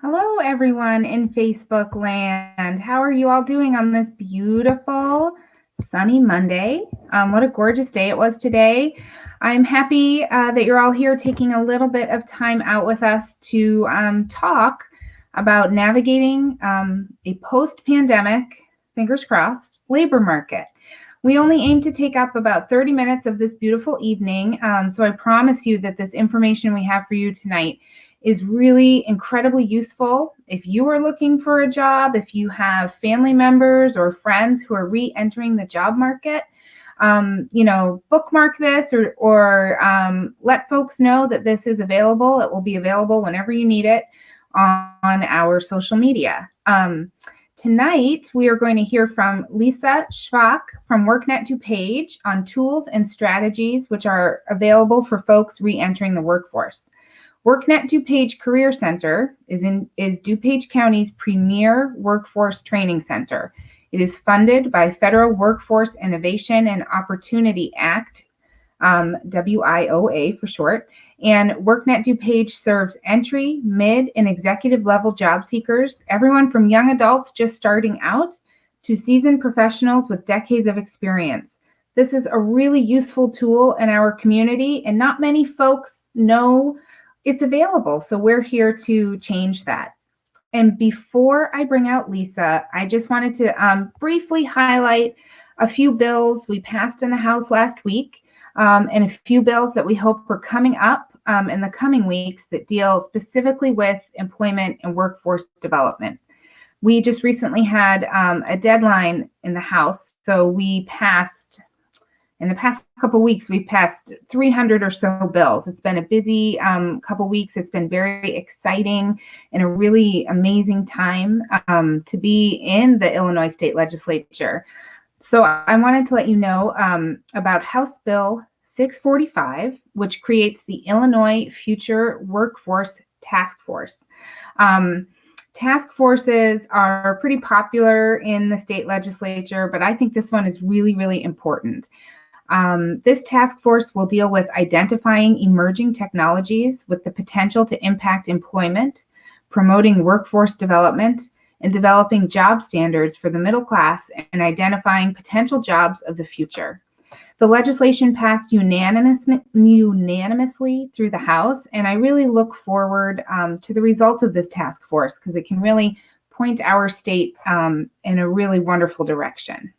Hello, everyone in Facebook land. How are you all doing on this beautiful sunny Monday? What a gorgeous day it was today. I'm happy that you're all here taking a little bit of time out with us to talk about navigating a post-pandemic, fingers crossed, labor market. We only aim to take up about 30 minutes of this beautiful evening, so I promise you that this information we have for you tonight is really incredibly useful. If you are looking for a job, if you have family members or friends who are re-entering the job market, bookmark this or let folks know that this is available. It will be available whenever you need it on our social media. Tonight, we are going to hear from Lisa Schvach from workNet DuPage on tools and strategies which are available for folks re-entering the workforce. workNet DuPage Career Center is DuPage County's premier workforce training center. It is funded by Federal Workforce Innovation and Opportunity Act, WIOA for short, and workNet DuPage serves entry, mid, and executive level job seekers, everyone from young adults just starting out to seasoned professionals with decades of experience. This is a really useful tool in our community, and not many folks know it's available, so we're here to change that. And before I bring out Lisa, I just wanted to briefly highlight a few bills we passed in the House last week, and a few bills that we hope are coming up in the coming weeks that deal specifically with employment and workforce development. We just recently had a deadline in the House, so we passed, in the past couple of weeks, we've passed 300 or so bills. It's been a busy couple weeks. It's been very exciting and a really amazing time to be in the Illinois State Legislature. So I wanted to let you know about House Bill 645, which creates the Illinois Future Workforce Task Force. Task forces are pretty popular in the state legislature, but I think this one is really, really important. This task force will deal with identifying emerging technologies with the potential to impact employment, promoting workforce development, and developing job standards for the middle class and identifying potential jobs of the future. The legislation passed unanimously through the House, and I really look forward to the results of this task force because it can really point our state in a really wonderful direction.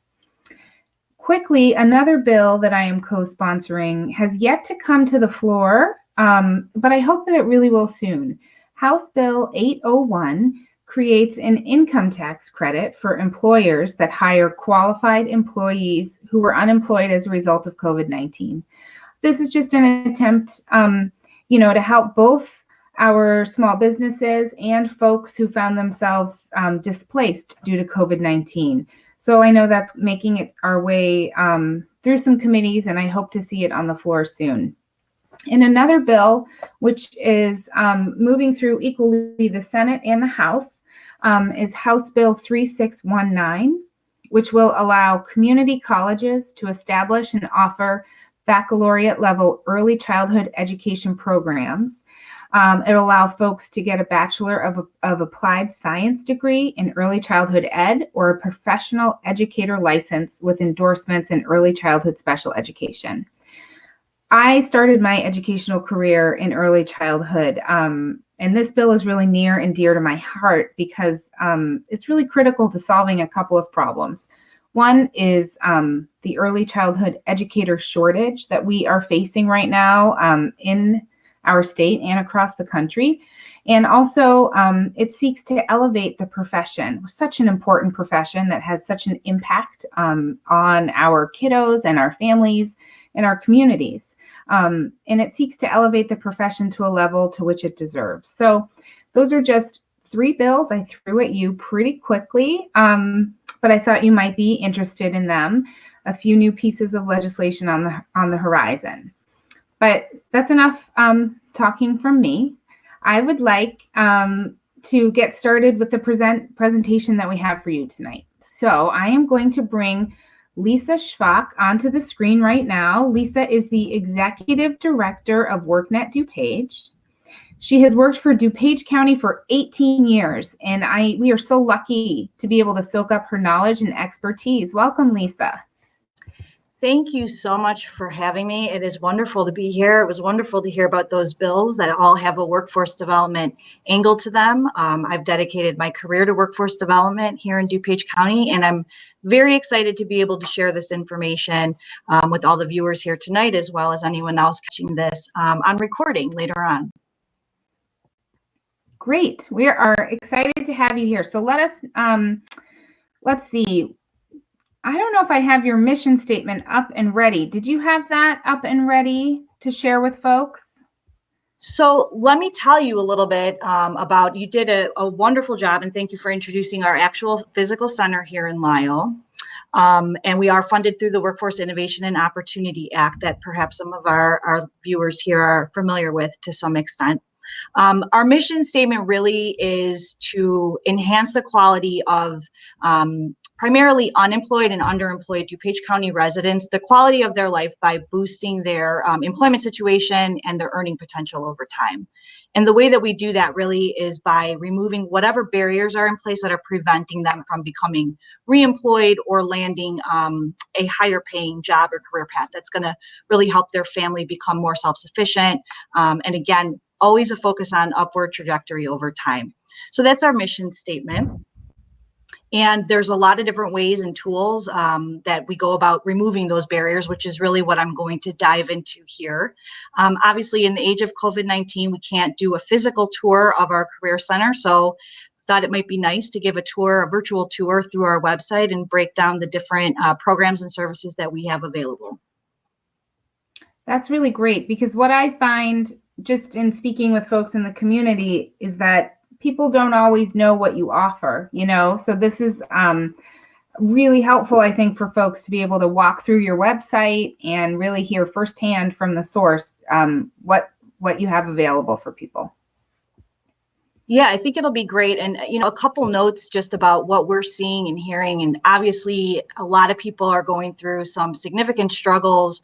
Quickly, another bill that I am co-sponsoring has yet to come to the floor, but I hope that it really will soon. House Bill 801 creates an income tax credit for employers that hire qualified employees who were unemployed as a result of COVID-19. This is just an attempt, to help both our small businesses and folks who found themselves displaced due to COVID-19. So I know that's making it our way through some committees, and I hope to see it on the floor soon. And another bill, which is moving through equally the Senate and the House, is House Bill 3619, which will allow community colleges to establish and offer baccalaureate level early childhood education programs. It'll allow folks to get a Bachelor of Applied Science degree in early childhood ed or a professional educator license with endorsements in early childhood special education. I started my educational career in early childhood, and this bill is really near and dear to my heart because it's really critical to solving a couple of problems. One is the early childhood educator shortage that we are facing right now in our state and across the country. And also, it seeks to elevate the profession, such an important profession that has such an impact on our kiddos and our families and our communities. And it seeks to elevate the profession to a level to which it deserves. So those are just 3 bills I threw at you pretty quickly, but I thought you might be interested in them. A few new pieces of legislation on the horizon. But that's enough talking from me. I would like to get started with the presentation that we have for you tonight. So I am going to bring Lisa Schvach onto the screen right now. Lisa is the Executive Director of workNet DuPage. She has worked for DuPage County for 18 years, and we are so lucky to be able to soak up her knowledge and expertise. Welcome, Lisa. Thank you so much for having me. It is wonderful to be here. It was wonderful to hear about those bills that all have a workforce development angle to them. I've dedicated my career to workforce development here in DuPage County, and I'm very excited to be able to share this information with all the viewers here tonight, as well as anyone else catching this on recording later on. Great. We are excited to have you here. So let's see. I don't know if I have your mission statement up and ready. Did you have that up and ready to share with folks? So let me tell you a little bit about, you did a wonderful job, and thank you for introducing our actual physical center here in Lisle. And we are funded through the Workforce Innovation and Opportunity Act that perhaps some of our viewers here are familiar with to some extent. Our mission statement really is to enhance the quality of primarily unemployed and underemployed DuPage County residents, the quality of their life by boosting their employment situation and their earning potential over time. And the way that we do that really is by removing whatever barriers are in place that are preventing them from becoming reemployed or landing a higher paying job or career path that's going to really help their family become more self-sufficient. And again, always a focus on upward trajectory over time. So that's our mission statement. And there's a lot of different ways and tools that we go about removing those barriers, which is really what I'm going to dive into here. Obviously, in the age of COVID-19, we can't do a physical tour of our career center. So thought it might be nice to give a virtual tour through our website and break down the different programs and services that we have available. That's really great, because what I find just in speaking with folks in the community is that people don't always know what you offer, so this is really helpful, I think, for folks to be able to walk through your website and really hear firsthand from the source what you have available for people. Yeah, I think it'll be great. And, a couple notes just about what we're seeing and hearing. And obviously, a lot of people are going through some significant struggles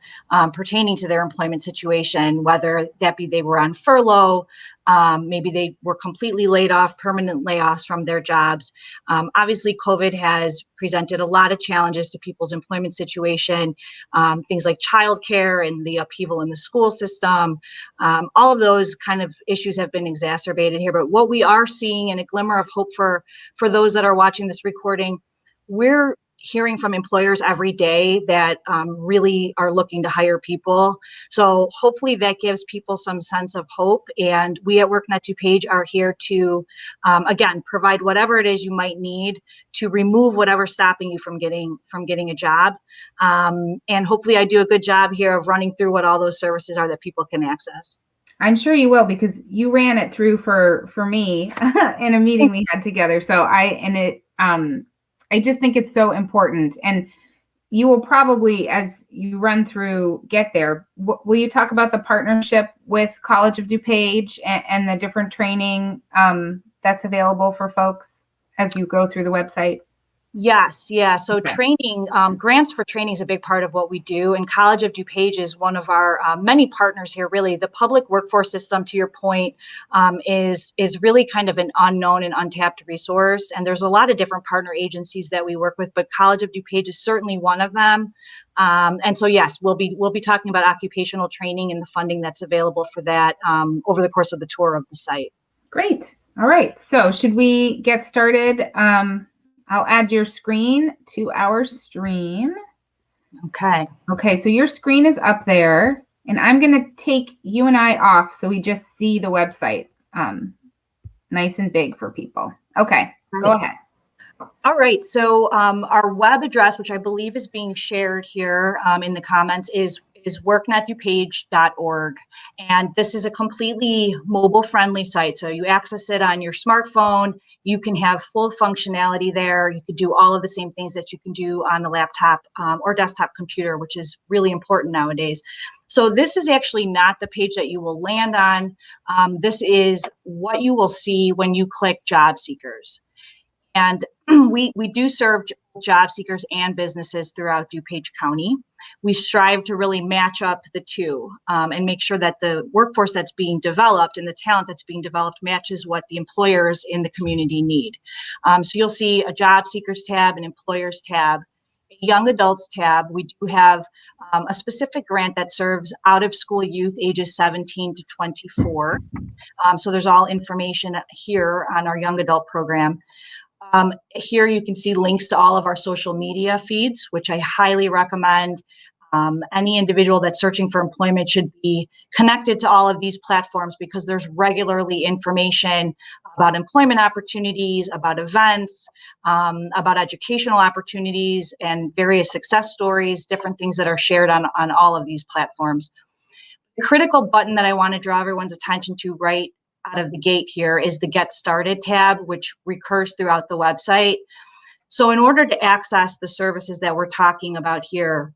pertaining to their employment situation, whether that be they were on furlough, maybe they were completely laid off, permanent layoffs from their jobs. Obviously, COVID has presented a lot of challenges to people's employment situation, things like childcare and the upheaval in the school system. All of those kind of issues have been exacerbated here. But what we are seeing, and a glimmer of hope for those that are watching this recording, we're hearing from employers every day that really are looking to hire people. So hopefully that gives people some sense of hope. And we at workNet DuPage are here to, again, provide whatever it is you might need to remove whatever's stopping you from getting a job. And hopefully I do a good job here of running through what all those services are that people can access. I'm sure you will, because you ran it through for me in a meeting we had together. So I just think it's so important. And you will probably, as you run through, get there. Will you talk about the partnership with College of DuPage and the different training that's available for folks as you go through the website? Yes. Yeah. So Okay. Training, grants for training is a big part of what we do. And College of DuPage is one of our many partners here. Really, the public workforce system, to your point, is really kind of an unknown and untapped resource. And there's a lot of different partner agencies that we work with, but College of DuPage is certainly one of them. And so, yes, we'll be talking about occupational training and the funding that's available for that over the course of the tour of the site. Great. All right. So should we get started? I'll add your screen to our stream. Okay. Okay, so your screen is up there, and I'm going to take you and I off so we just see the website nice and big for people. Okay, go ahead. All right. So our web address, which I believe is being shared here in the comments, is worknetdupage.org. And this is a completely mobile-friendly site. So you access it on your smartphone. You can have full functionality there. You could do all of the same things that you can do on a laptop or desktop computer, which is really important nowadays. So this is actually not the page that you will land on. This is what you will see when you click job seekers. And we do serve job seekers and businesses throughout DuPage County. We strive to really match up the two and make sure that the workforce that's being developed and the talent that's being developed matches what the employers in the community need. So you'll see a job seekers tab, an employers tab, a young adults tab. We do have a specific grant that serves out of school youth ages 17 to 24. So there's all information here on our young adult program. Here you can see links to all of our social media feeds, which I highly recommend. Any individual that's searching for employment should be connected to all of these platforms because there's regularly information about employment opportunities, about events, about educational opportunities, and various success stories, different things that are shared on all of these platforms. The critical button that I want to draw everyone's attention to right out of the gate here is the Get Started tab, which recurs throughout the website. So in order to access the services that we're talking about here,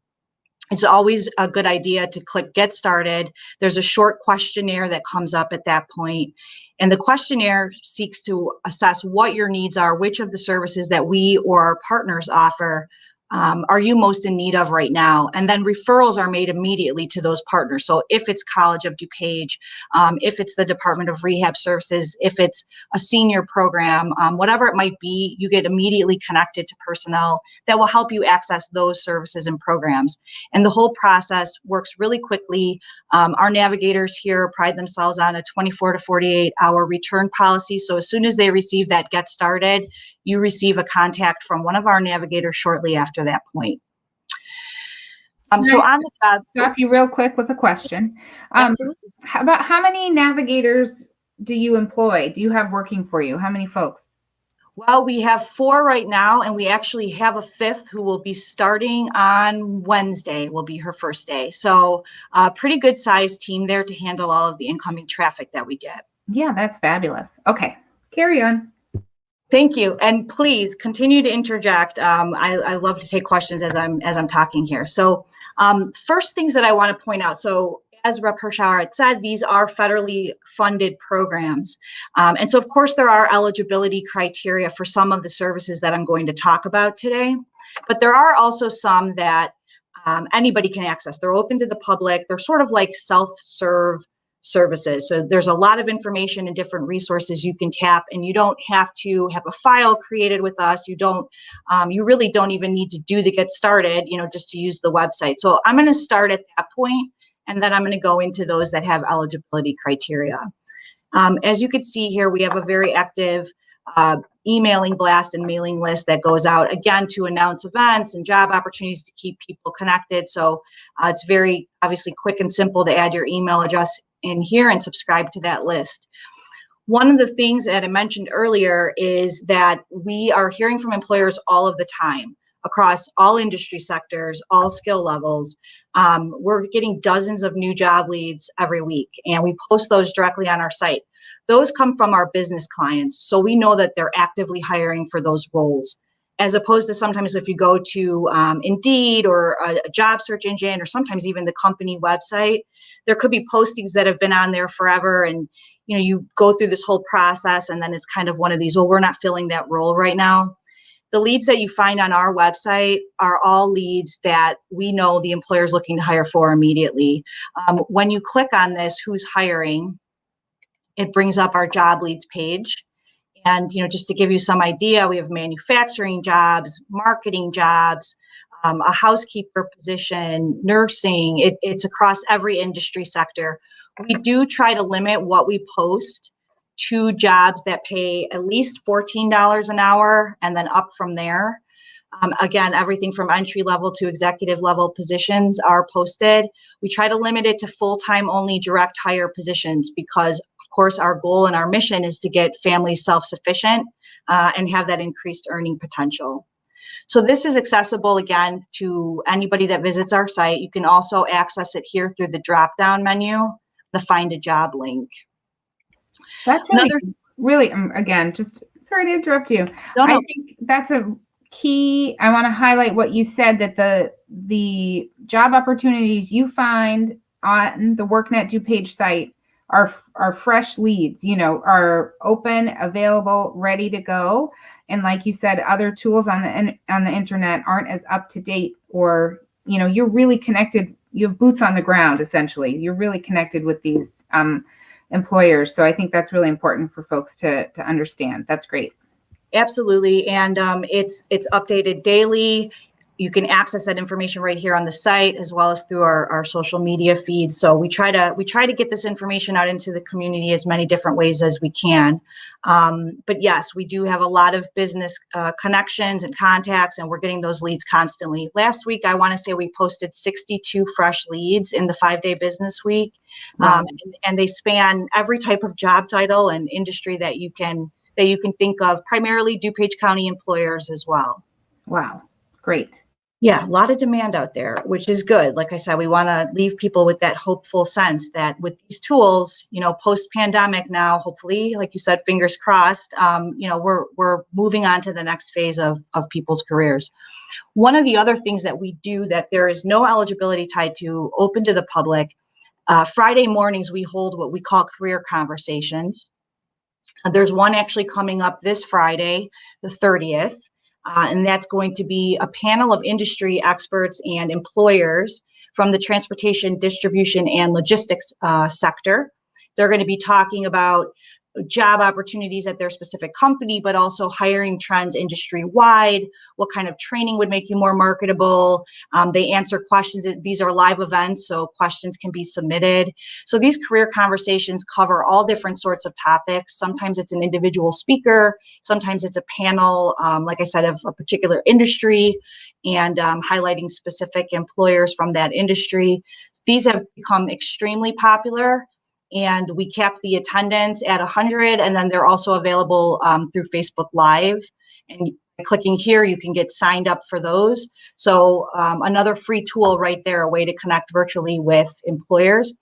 it's always a good idea to click Get Started. There's a short questionnaire that comes up at that point. And the questionnaire seeks to assess what your needs are, which of the services that we or our partners offer are you most in need of right now? And then referrals are made immediately to those partners. So if it's College of DuPage, if it's the Department of Rehab Services, if it's a senior program, whatever it might be, you get immediately connected to personnel that will help you access those services and programs. And the whole process works really quickly. Our navigators here pride themselves on a 24 to 48 hour return policy. So as soon as they receive that Get Started, you receive a contact from one of our navigators shortly after that point. So on the job, stop you real quick with a question. Absolutely. About how many navigators do you employ? Do you have working for you? How many folks? Well, we have 4 right now, and we actually have a 5th who will be starting on Wednesday, will be her first day. So a pretty good sized team there to handle all of the incoming traffic that we get. Yeah, that's fabulous. Okay, carry on. Thank you, and please continue to interject. I love to take questions as I'm talking here. So, first things that I want to point out. So, as Rep. Hirschauer had said, these are federally funded programs, and so of course there are eligibility criteria for some of the services that I'm going to talk about today. But there are also some that anybody can access. They're open to the public. They're sort of like self-serve services. So there's a lot of information and different resources you can tap, and you don't have to have a file created with us. You really don't even need to do the Get Started, just to use the website. So I'm going to start at that point, and then I'm going to go into those that have eligibility criteria. As you can see here, we have a very active emailing blast and mailing list that goes out again to announce events and job opportunities to keep people connected. So it's very obviously quick and simple to add your email address in here and subscribe to that list. One of the things that I mentioned earlier is that we are hearing from employers all of the time across all industry sectors, all skill levels. We're getting dozens of new job leads every week, and we post those directly on our site. Those come from our business clients, so we know that they're actively hiring for those roles, as opposed to sometimes if you go to Indeed or a job search engine, or sometimes even the company website, there could be postings that have been on there forever, and you go through this whole process, and then it's kind of one of these, well, we're not filling that role right now. The leads that you find on our website are all leads that we know the employer is looking to hire for immediately. When you click on this, who's hiring, it brings up our job leads page. And, just to give you some idea, we have manufacturing jobs, marketing jobs, a housekeeper position, nursing. It's across every industry sector. We do try to limit what we post to jobs that pay at least $14 an hour and then up from there. Again, everything from entry level to executive level positions are posted. We try to limit it to full-time only direct hire positions because, of course, our goal and our mission is to get families self-sufficient and have that increased earning potential. So this is accessible, again, to anybody that visits our site. You can also access it here through the drop-down menu, the Find a Job link. That's really, again, just sorry to interrupt you. No. I think that's a key. I want to highlight what you said, that the job opportunities you find on the workNet DuPage site are fresh leads, are open, available, ready to go. And like you said, other tools on the internet aren't as up to date, or you're really connected. You have boots on the ground, essentially. You're really connected with these employers. So I think that's really important for folks to understand. That's great. Absolutely. And it's updated daily. You can access that information right here on the site, as well as through our social media feeds. So we try to get this information out into the community as many different ways as we can. But yes, we do have a lot of business connections and contacts, and we're getting those leads constantly. Last week, I want to say we posted 62 fresh leads in the 5-day business week. Wow. And they span every type of job title and industry that you can think of, primarily DuPage County employers as well. Wow. Great. Yeah, a lot of demand out there, which is good. Like I said, we want to leave people with that hopeful sense that with these tools, post-pandemic now, hopefully, like you said, fingers crossed, we're moving on to the next phase of people's careers. One of the other things that we do that there is no eligibility tied to, open to the public, Friday mornings, we hold what we call career conversations. There's one actually coming up this Friday, the 30th. And that's going to be a panel of industry experts and employers from the transportation, distribution, and logistics sector. They're going to be talking about job opportunities at their specific company, but also hiring trends industry-wide, what kind of training would make you more marketable. They answer questions. These are live events, so questions can be submitted. So these career conversations cover all different sorts of topics. Sometimes it's an individual speaker. Sometimes it's a panel, like I said, of a particular industry, and highlighting specific employers from that industry. These have become extremely popular, and we kept the attendance at 100, and then they're also available through Facebook Live. And clicking here, you can get signed up for those. So another free tool right there, a way to connect virtually with employers.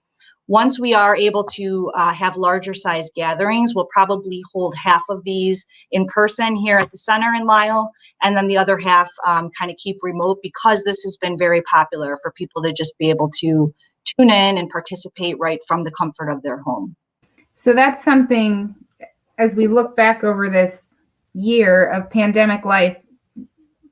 Once we are able to have larger size gatherings, we'll probably hold half of these in person here at the center in Lisle, and then the other half kind of keep remote, because this has been very popular for people to just be able to tune in and participate right from the comfort of their home. So that's something, as we look back over this year of pandemic life,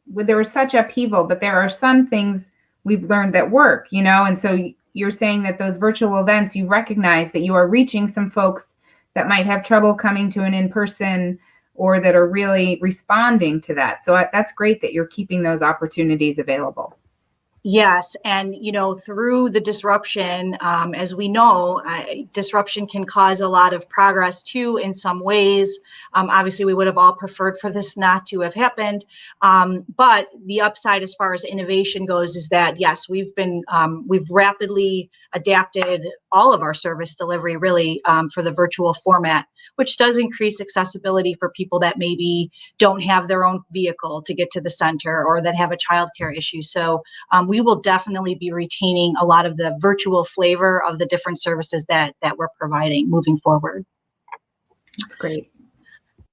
there was such upheaval, but there are some things we've learned that work, and so you're saying that those virtual events, you recognize that you are reaching some folks that might have trouble coming to an in-person, or that are really responding to that. So that's great that you're keeping those opportunities available. Yes. And, through the disruption, as we know, disruption can cause a lot of progress too, in some ways. Obviously, we would have all preferred for this not to have happened. But the upside as far as innovation goes is that, yes, we've rapidly adapted all of our service delivery really for the virtual format, which does increase accessibility for people that maybe don't have their own vehicle to get to the center, or that have a childcare issue. So we will definitely be retaining a lot of the virtual flavor of the different services that we're providing moving forward. That's great.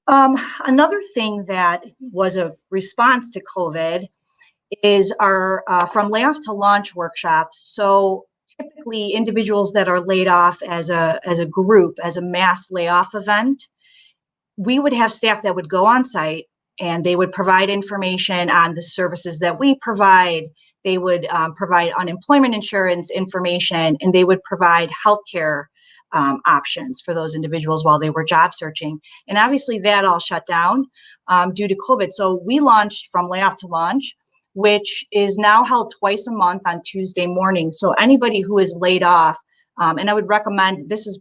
Another thing that was a response to COVID is our from layoff to launch workshops. So typically individuals that are laid off as a group, as a mass layoff event, we would have staff that would go on site, and they would provide information on the services that we provide. They would provide unemployment insurance information, and they would provide healthcare options for those individuals while they were job searching. And obviously that all shut down due to COVID. So we launched From Layoff to Launch, which is now held twice a month on Tuesday morning. So anybody who is laid off, and I would recommend, this is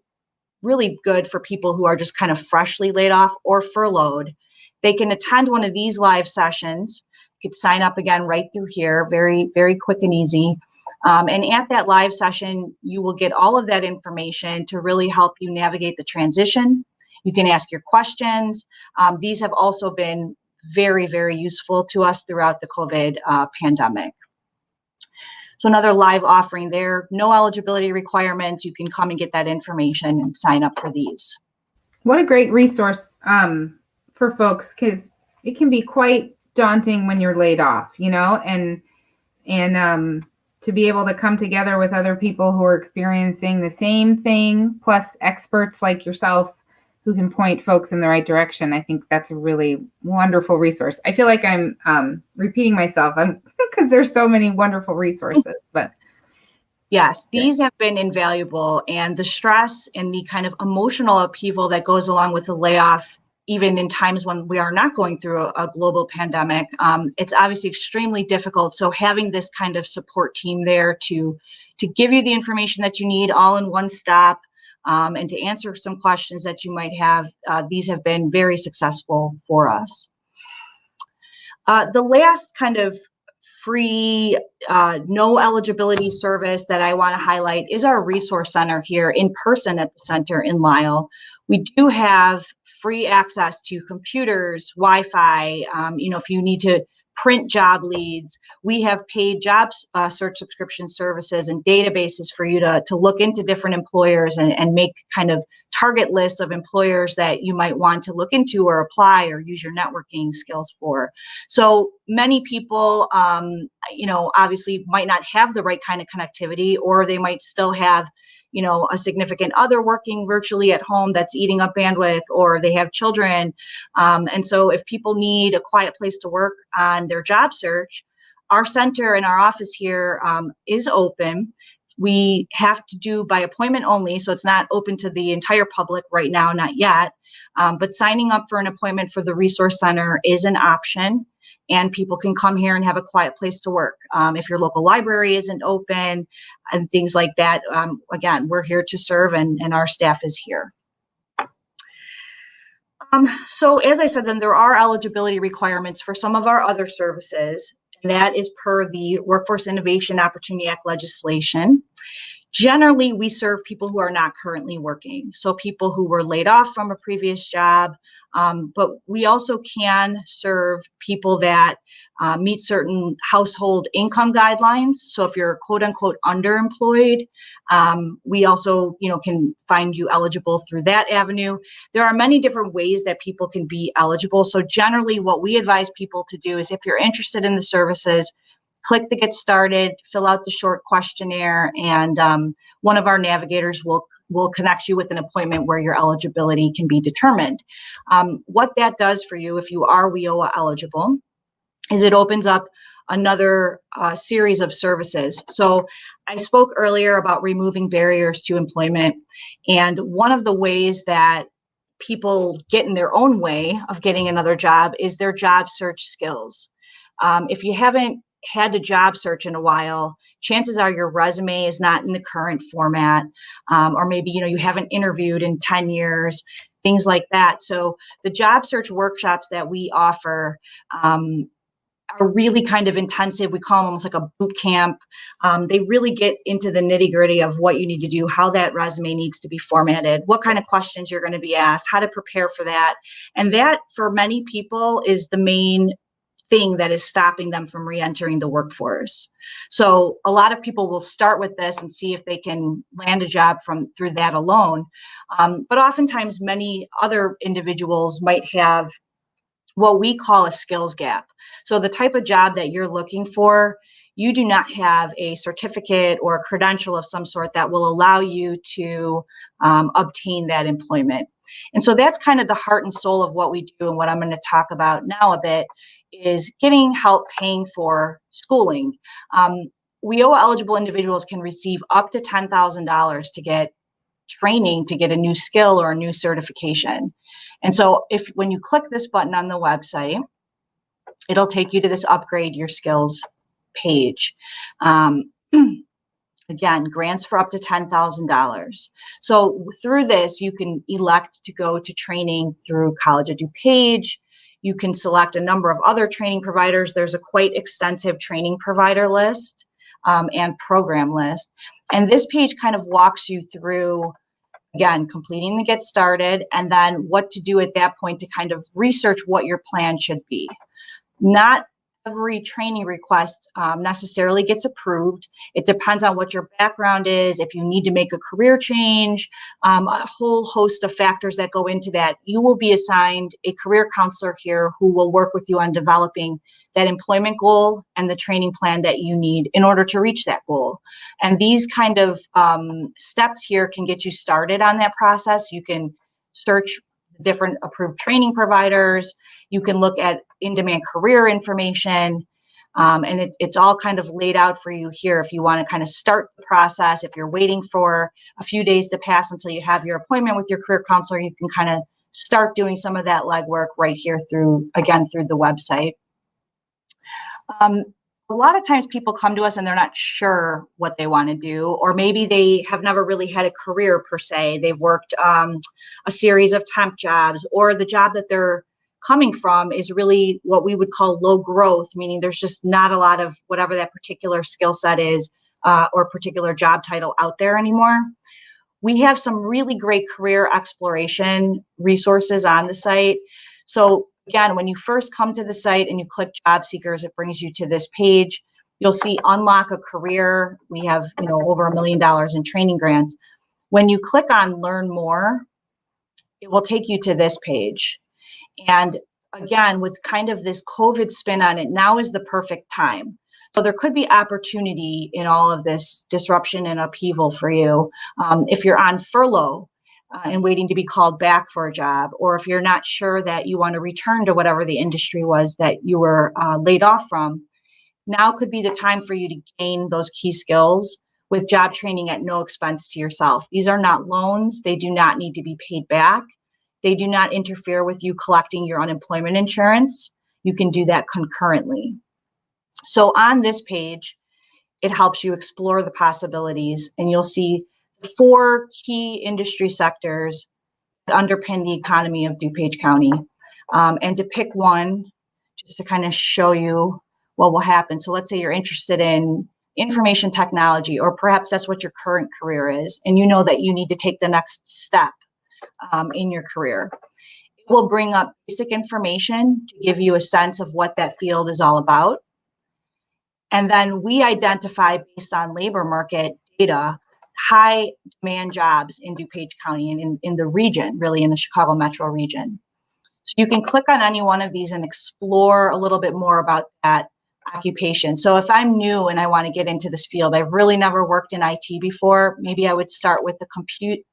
really good for people who are just kind of freshly laid off or furloughed. They can attend one of these live sessions. You could sign up again right through here, very, very quick and easy. And at that live session, you will get all of that information to really help you navigate the transition. You can ask your questions. These have also been very, very useful to us throughout the COVID pandemic. So another live offering there, no eligibility requirements. You can come and get that information and sign up for these. What a great resource for folks, because it can be quite daunting when you're laid off, and to be able to come together with other people who are experiencing the same thing, plus experts like yourself who can point folks in the right direction. I think that's a really wonderful resource. I feel like I'm repeating myself because there's so many wonderful resources, but yes, these have been invaluable, and the stress and the kind of emotional upheaval that goes along with the layoff, even in times when we are not going through a global pandemic, it's obviously extremely difficult. So having this kind of support team there to give you the information that you need all in one stop, and to answer some questions that you might have, these have been very successful for us. The last kind of free, no eligibility service that I want to highlight is our resource center here in person at the center in Lisle. We do have free access to computers, Wi-Fi. If you need to print job leads, we have paid job search subscription services and databases for you to look into different employers and make kind of target lists of employers that you might want to look into or apply or use your networking skills for. So many people, obviously might not have the right kind of connectivity, or they might still have a significant other working virtually at home that's eating up bandwidth, or they have children. And so if people need a quiet place to work on their job search, our center and our office here is open. We have to do by appointment only, so it's not open to the entire public right now, not yet. But signing up for an appointment for the Resource Center is an option, and people can come here and have a quiet place to work. If your local library isn't open and things like that, again, we're here to serve, and our staff is here. So as I said, then there are eligibility requirements for some of our other services, and that is per the Workforce Innovation Opportunity Act legislation. Generally, we serve people who are not currently working, so people who were laid off from a previous job, but we also can serve people that meet certain household income guidelines. So if you're quote unquote underemployed, we also can find you eligible through that avenue. There are many different ways that people can be eligible. So generally what we advise people to do is, if you're interested in the services, click the Get Started, fill out the short questionnaire, and one of our navigators will connect you with an appointment where your eligibility can be determined. What that does for you, if you are WIOA eligible, is it opens up another series of services. So I spoke earlier about removing barriers to employment, and one of the ways that people get in their own way of getting another job is their job search skills. If you haven't had to job search in a while, chances are your resume is not in the current format, or maybe you haven't interviewed in 10 years, things like that. So the job search workshops that we offer are really kind of intensive. We call them almost like a boot camp. They really get into the nitty gritty of what you need to do, how that resume needs to be formatted, what kind of questions you're going to be asked, how to prepare for that. And that, for many people, is the main thing that is stopping them from re-entering the workforce. So a lot of people will start with this and see if they can land a job through that alone. But oftentimes many other individuals might have what we call a skills gap. So the type of job that you're looking for, you do not have a certificate or a credential of some sort that will allow you to obtain that employment. And so that's kind of the heart and soul of what we do, and what I'm going to talk about now a bit is getting help paying for schooling. WIOA eligible individuals can receive up to $10,000 to get training, to get a new skill or a new certification. And so when you click this button on the website, it'll take you to this upgrade your skills page. Again, grants for up to $10,000. So through this, you can elect to go to training through College of DuPage. You can select a number of other training providers. There's a quite extensive training provider list and program list. And this page kind of walks you through, again, completing the Get Started, and then what to do at that point to kind of research what your plan should be. Not every training request necessarily gets approved. It depends on what your background is, if you need to make a career change, a whole host of factors that go into that. You will be assigned a career counselor here who will work with you on developing that employment goal and the training plan that you need in order to reach that goal. And these kind of steps here can get you started on that process. You can search different approved training providers. You can look at in-demand career information. And it's all kind of laid out for you here if you want to kind of start the process. If you're waiting for a few days to pass until you have your appointment with your career counselor, you can kind of start doing some of that legwork right here through the website. A lot of times people come to us and they're not sure what they want to do, or maybe they have never really had a career per se. They've worked a series of temp jobs, or the job that they're coming from is really what we would call low growth, meaning there's just not a lot of whatever that particular skill set is or particular job title out there anymore. We have some really great career exploration resources on the site. So again, when you first come to the site and you click job seekers, it brings you to this page. You'll see unlock a career. We have, over $1 million in training grants. When you click on learn more, it will take you to this page. And again, with kind of this COVID spin on it, now is the perfect time. So there could be opportunity in all of this disruption and upheaval for you. If you're on furlough, and waiting to be called back for a job, or if you're not sure that you want to return to whatever the industry was that you were laid off from, now could be the time for you to gain those key skills with job training at no expense to yourself. These are not loans. They do not need to be paid back. They do not interfere with you collecting your unemployment insurance. You can do that concurrently. So on this page, it helps you explore the possibilities, and you'll see 4 key industry sectors that underpin the economy of DuPage County. And to pick one, just to kind of show you what will happen. So let's say you're interested in information technology, or perhaps that's what your current career is, and you know that you need to take the next step in your career. It will bring up basic information to give you a sense of what that field is all about. And then we identify, based on labor market data, high demand jobs in DuPage County and in the region, really in the Chicago metro region. You can click on any one of these and explore a little bit more about that occupation. So if I'm new and I want to get into this field, I've really never worked in IT before, maybe I would start with the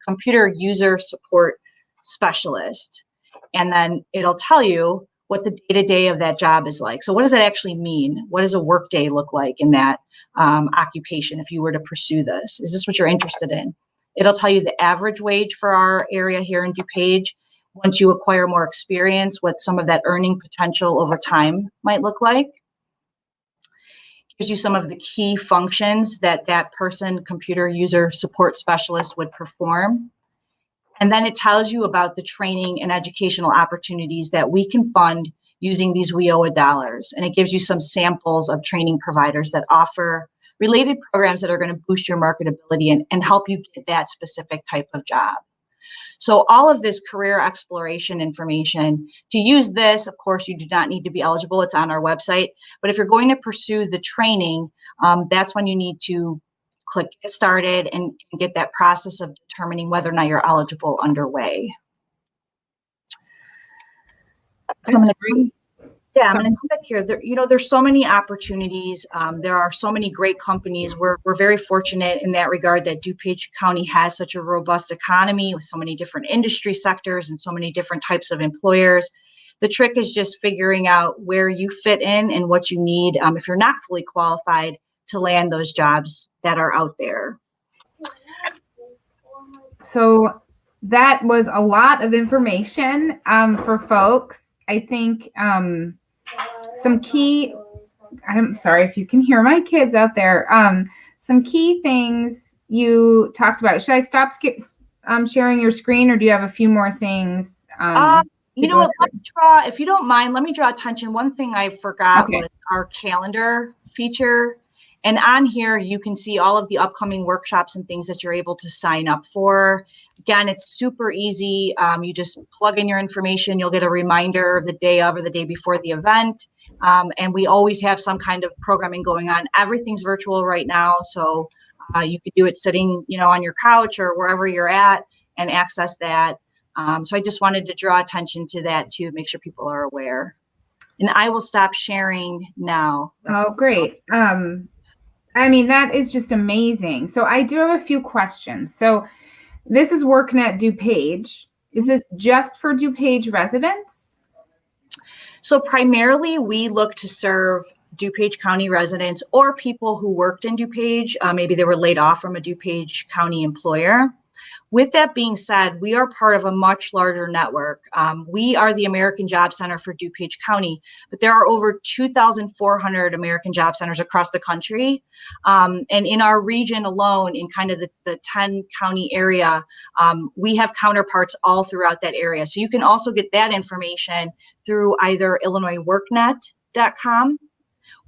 computer user support specialist. And then it'll tell you what the day-to-day of that job is like. So what does that actually mean? What does a work day look like in that occupation if you were to pursue this? Is this what you're interested in? It'll tell you the average wage for our area here in DuPage. Once you acquire more experience, what some of that earning potential over time might look like. Gives you some of the key functions that that person, computer user support specialist, would perform. And then it tells you about the training and educational opportunities that we can fund using these WIOA dollars. And it gives you some samples of training providers that offer related programs that are going to boost your marketability and help you get that specific type of job. So all of this career exploration information, to use this, of course, you do not need to be eligible. It's on our website. But if you're going to pursue the training, that's when you need to click Get Started and get that process of determining whether or not you're eligible underway. So I'm going to come back here. There's so many opportunities. There are so many great companies. We're very fortunate in that regard that DuPage County has such a robust economy with so many different industry sectors and so many different types of employers. The trick is just figuring out where you fit in and what you need if you're not fully qualified to land those jobs that are out there. So that was a lot of information for folks. I think some key, I'm sorry if you can hear my kids out there, some key things you talked about. Should I stop sharing your screen, or do you have a few more things? You know what, if you don't mind, let me draw attention. One thing I forgot was our calendar feature. And on here, you can see all of the upcoming workshops and things that you're able to sign up for. Again, it's super easy. You just plug in your information. You'll get a reminder the day of or the day before the event. And we always have some kind of programming going on. Everything's virtual right now. So you could do it sitting, on your couch or wherever you're at and access that. So I just wanted to draw attention to that to make sure people are aware. And I will stop sharing now. Oh, great. That is just amazing. So I do have a few questions. So this is WorkNet DuPage. Is this just for DuPage residents? So primarily we look to serve DuPage County residents or people who worked in DuPage. Maybe they were laid off from a DuPage County employer. With that being said, we are part of a much larger network. We are the American Job Center for DuPage County, but there are over 2,400 American Job Centers across the country. And in our region alone, in kind of the 10 county area, we have counterparts all throughout that area. So you can also get that information through either IllinoisWorkNet.com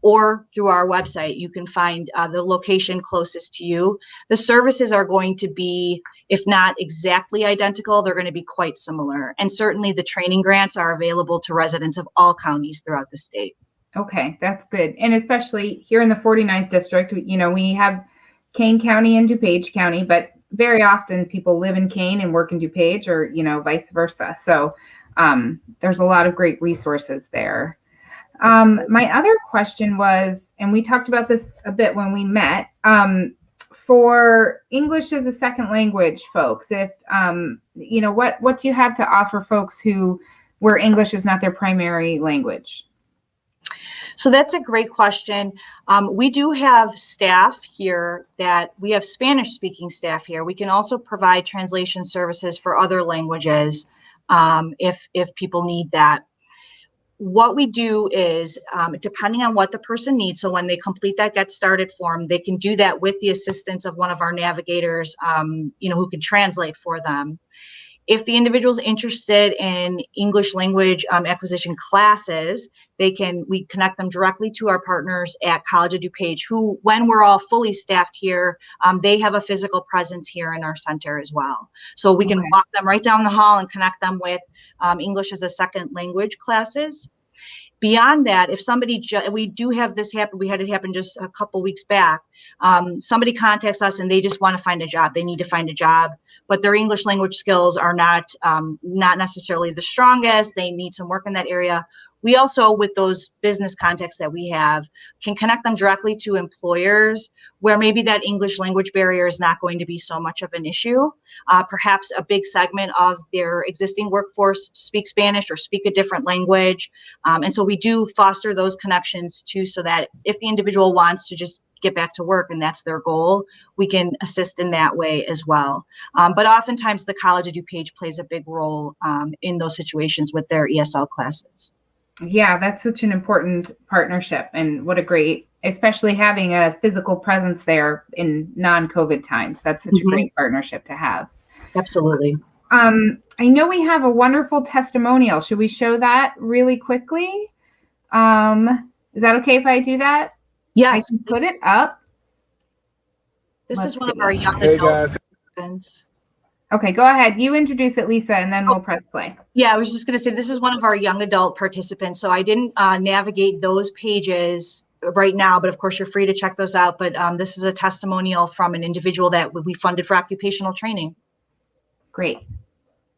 or through our website. You can find the location closest to you. The services are going to be, if not exactly identical, they're going to be quite similar. And certainly the training grants are available to residents of all counties throughout the state. Okay, that's good. And especially here in the 49th district, we have Kane County and DuPage County, but very often people live in Kane and work in DuPage, or, vice versa. So there's a lot of great resources there. My other question was, and we talked about this a bit when we met, for English as a second language folks, if, what do you have to offer folks where English is not their primary language? So that's a great question. We do have staff here we have Spanish speaking staff here. We can also provide translation services for other languages if people need that. What we do is, depending on what the person needs, so when they complete that Get Started form, they can do that with the assistance of one of our navigators, who can translate for them. If the individual is interested in English language acquisition classes, we connect them directly to our partners at College of DuPage, who, when we're all fully staffed here, they have a physical presence here in our center as well. So we can walk them right down the hall and connect them with English as a second language classes. Beyond that, if somebody, we do have this happen, we had it happen just a couple weeks back. Somebody contacts us and they just want to find a job. They need to find a job, but their English language skills are not necessarily the strongest. They need some work in that area. We also, with those business contacts that we have, can connect them directly to employers where maybe that English language barrier is not going to be so much of an issue. Perhaps a big segment of their existing workforce speak Spanish or speak a different language. And so we do foster those connections too, so that if the individual wants to just get back to work and that's their goal, we can assist in that way as well. But oftentimes the College of DuPage plays a big role in those situations with their ESL classes. Yeah, that's such an important partnership, and what a great, especially having a physical presence there in non-COVID times. That's such a great partnership to have. Absolutely. I know we have a wonderful testimonial. Should we show that really quickly? Is that okay if I do that? Yes. I can put it up. This is one of our young adult participants. Okay, go ahead. You introduce it, Lisa, and then we'll press play. Yeah, I was just going to say, this is one of our young adult participants. So I didn't navigate those pages right now, but of course you're free to check those out. But this is a testimonial from an individual that we funded for occupational training. Great.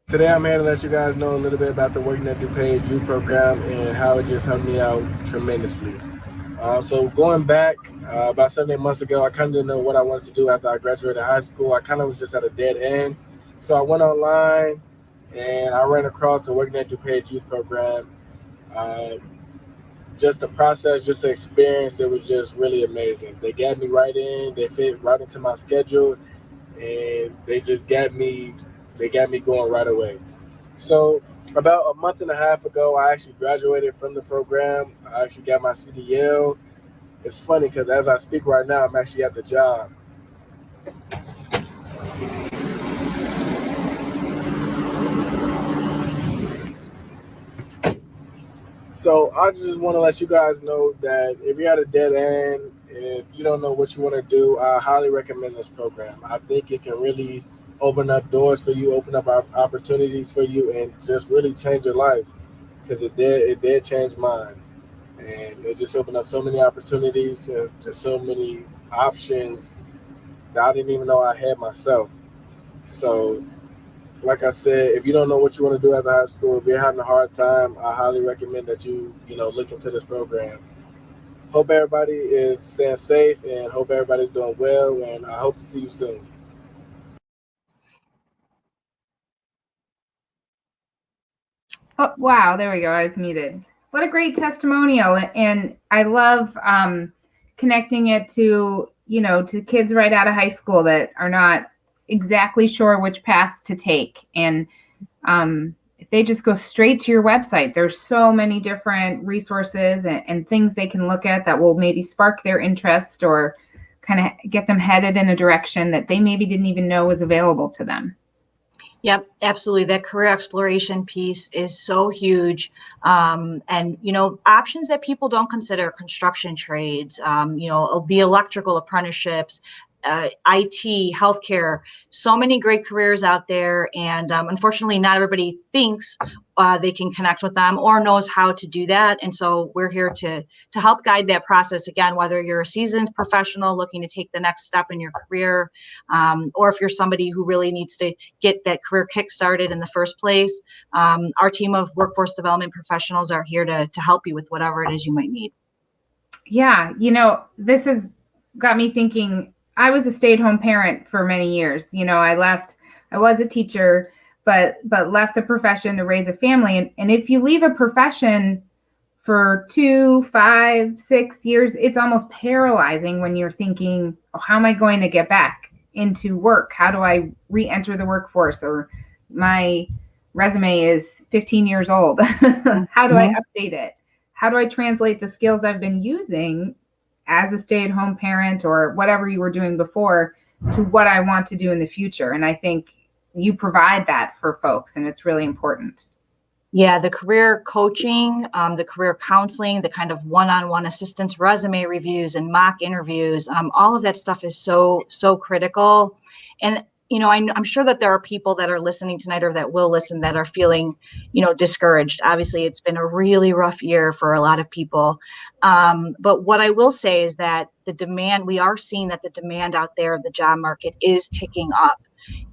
Today I'm here to let you guys know a little bit about the WorkNet DuPage youth program and how it just helped me out tremendously. So going back about 7-8 months ago, I kind of didn't know what I wanted to do after I graduated high school. I kind of was just at a dead end. So I went online and I ran across the WorkNet DuPage youth program. Just the process, just the experience, it was just really amazing. They got me right in, they fit right into my schedule, and they just got me going right away. So about a month and a half ago, I actually graduated from the program. I actually got my CDL. It's funny because as I speak right now, I'm actually at the job. So I just want to let you guys know that if you're at a dead end, if you don't know what you want to do, I highly recommend this program. I think it can really open up doors for you, open up opportunities for you, and just really change your life, because it did change mine. And it just opened up so many opportunities and just so many options that I didn't even know I had myself. So, like I said, if you don't know what you want to do after high school, if you're having a hard time, I highly recommend that you look into this program. Hope everybody is staying safe and hope everybody's doing well, and I hope to see you soon. Oh, wow, there we go. I was muted. What a great testimonial. And I love connecting it to kids right out of high school that are not exactly sure which path to take. And if they just go straight to your website, there's so many different resources and things they can look at that will maybe spark their interest or kind of get them headed in a direction that they maybe didn't even know was available to them. Yep, absolutely. That career exploration piece is so huge. And, options that people don't consider: construction trades, the electrical apprenticeships, IT, healthcare, so many great careers out there. And unfortunately, not everybody thinks they can connect with them or knows how to do that. And so we're here to help guide that process. Again, whether you're a seasoned professional looking to take the next step in your career, or if you're somebody who really needs to get that career kick-started in the first place, our team of workforce development professionals are here to help you with whatever it is you might need. Yeah, this has got me thinking. I was a stay-at-home parent for many years. I was a teacher, but left the profession to raise a family. And if you leave a profession for 2, 5, 6 years, it's almost paralyzing when you're thinking, oh, how am I going to get back into work? How do I re-enter the workforce? Or my resume is 15 years old. How do I update it? How do I translate the skills I've been using as a stay-at-home parent or whatever you were doing before to what I want to do in the future? And I think you provide that for folks, and it's really important. Yeah, the career coaching, the career counseling, the kind of one-on-one assistance, resume reviews and mock interviews, all of that stuff is so critical. And I'm sure that there are people that are listening tonight or that will listen that are feeling, discouraged. Obviously, it's been a really rough year for a lot of people. But what I will say is that we are seeing that the demand out there of the job market is ticking up.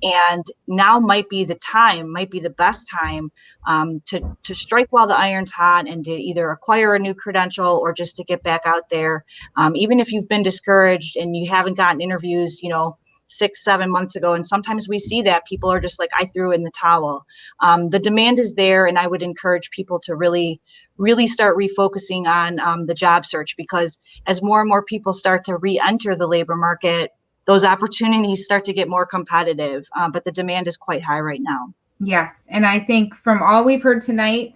And now might be the best time to strike while the iron's hot and to either acquire a new credential or just to get back out there. Even if you've been discouraged and you haven't gotten interviews, 6-7 months ago. And sometimes we see that people are just like, I threw in the towel. The demand is there. And I would encourage people to really start refocusing on the job search, because as more and more people start to re-enter the labor market, those opportunities start to get more competitive. But the demand is quite high right now. Yes. And I think from all we've heard tonight,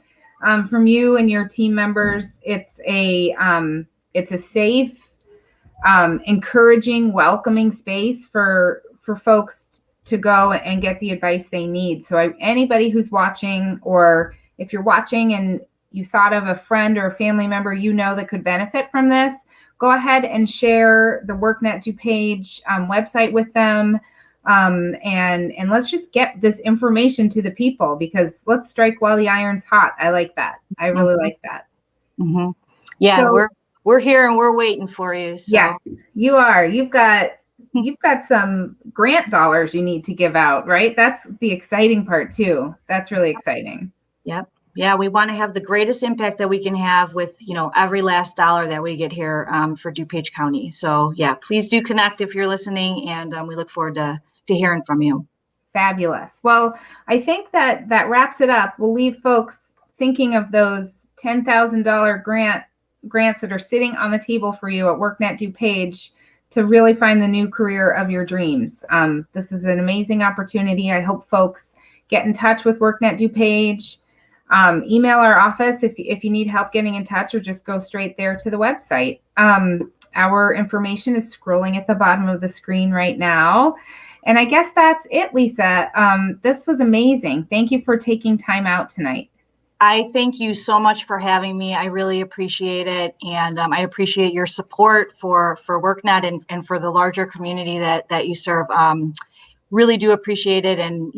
from you and your team members, it's a safe, encouraging, welcoming space for folks to go and get the advice they need. So anybody who's watching, or if you're watching and you thought of a friend or a family member that could benefit from this, go ahead and share the WorkNet DuPage website with them. And let's just get this information to the people, because let's strike while the iron's hot. I like that. I really like that. Mm-hmm. Yeah, so, we're here and we're waiting for you. So. Yes, you are. You've got some grant dollars you need to give out, right? That's the exciting part too. That's really exciting. Yep. Yeah, we want to have the greatest impact that we can have with, every last dollar that we get here for DuPage County. So yeah, please do connect if you're listening, and we look forward to hearing from you. Fabulous. Well, I think that wraps it up. We'll leave folks thinking of those $10,000 grants that are sitting on the table for you at WorkNet DuPage to really find the new career of your dreams. This is an amazing opportunity. I hope folks get in touch with WorkNet DuPage. Email our office if you need help getting in touch, or just go straight there to the website. Our information is scrolling at the bottom of the screen right now. And I guess that's it, Lisa. This was amazing. Thank you for taking time out tonight. I thank you so much for having me. I really appreciate it. And I appreciate your support for WorkNet and for the larger community that you serve. Really do appreciate it. And,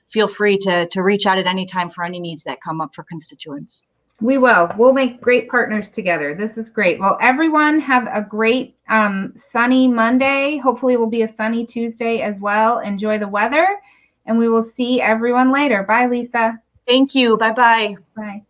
feel free to reach out at any time for any needs that come up for constituents. We will. We'll make great partners together. This is great. Well, everyone have a great sunny Monday. Hopefully it will be a sunny Tuesday as well. Enjoy the weather, and we will see everyone later. Bye, Lisa. Thank you. Bye-bye. Bye.